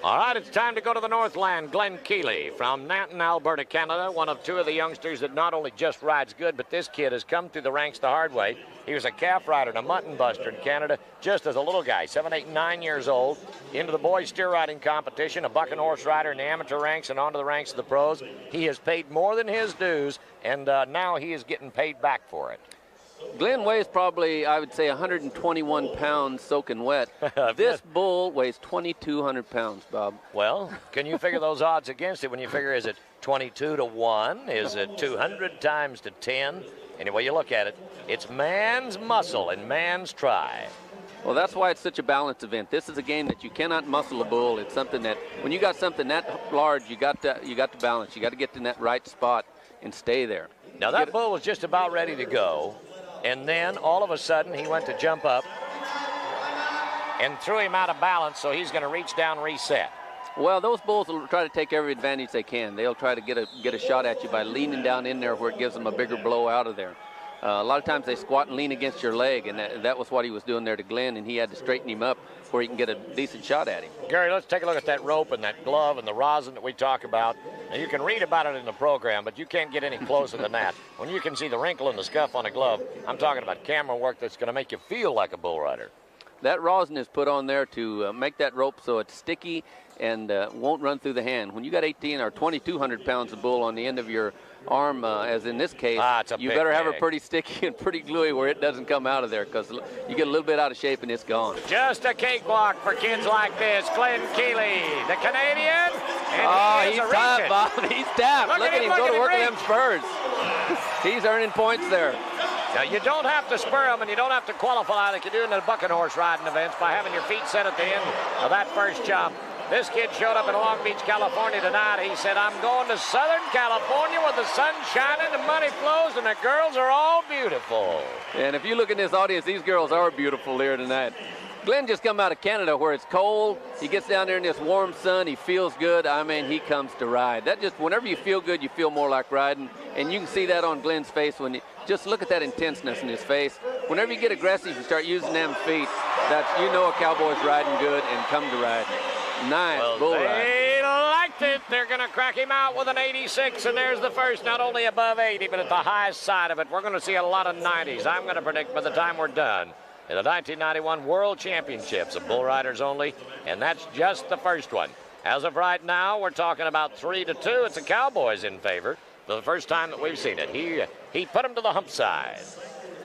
All right, it's time to go to the Northland. Glen Keeley from Nanton, Alberta, Canada, one of two of the youngsters that not only just rides good, but this kid has come through the ranks the hard way. He was a calf rider and a mutton buster in Canada just as a little guy, 7, 8, 9 years old, into the boys steer riding competition, a bucking horse rider in the amateur ranks and onto the ranks of the pros. He has paid more than his dues, and now he is getting paid back for it. Glen weighs probably, I would say, 121 pounds soaking wet. This bull weighs 2,200 pounds, Bob. Well, can you figure those odds against it when you figure, is it 22 to 1? Is it 200 times to 10? Any way you look at it, it's man's muscle and man's try. Well, that's why it's such a balanced event. This is a game that you cannot muscle a bull. It's something that, when you got something that large, you got to balance. You got to get in that right spot and stay there. Now, that bull was just about ready to go. And then, all of a sudden, he went to jump up and threw him out of balance, so he's going to reach down, reset. Well, those bulls will try to take every advantage they can. They'll try to get a shot at you by leaning down in there where it gives them a bigger blow out of there. A lot of times they squat and lean against your leg, and that was what he was doing there to Glen, and he had to straighten him up where he can get a decent shot at him. Gary, let's take a look at that rope and that glove and the rosin that we talk about. Now, you can read about it in the program, but you can't get any closer than that. When you can see the wrinkle and the scuff on a glove, I'm talking about camera work that's going to make you feel like a bull rider. That rosin is put on there to make that rope so it's sticky and won't run through the hand. When you got 18 or 2,200 pounds of bull on the end of your arm, as in this case, you better have it pretty sticky and pretty gluey where it doesn't come out of there, because you get a little bit out of shape and it's gone. Just a cakewalk for kids like this. Glen Keeley, the Canadian, and he's tapped, Bob. He's tapped. Look at him go to work with them spurs. He's earning points there. Now, you don't have to spur them, and you don't have to qualify like you do in the bucking horse riding events by having your feet set at the end of that first jump. This kid showed up in Long Beach, California tonight. He said, I'm going to Southern California where the sun's shining, the money flows, and the girls are all beautiful. And if you look in this audience, these girls are beautiful here tonight. Glen just come out of Canada where it's cold. He gets down there in this warm sun. He feels good. I mean, he comes to ride. That just, whenever you feel good, you feel more like riding. And you can see that on Glen's face when just look at that intenseness in his face. Whenever you get aggressive and start using them feet, that's, you know, a cowboy's riding good and come to ride. Nice bull ride. They liked it. They're going to crack him out with an 86, and there's the first, not only above 80, but at the highest side of it. We're going to see a lot of 90s. I'm going to predict by the time we're done in the 1991 World Championships of Bull Riders only, and that's just the first one. As of right now, we're talking about 3-2. It's the Cowboys in favor for the first time that we've seen it. He put him to the hump side.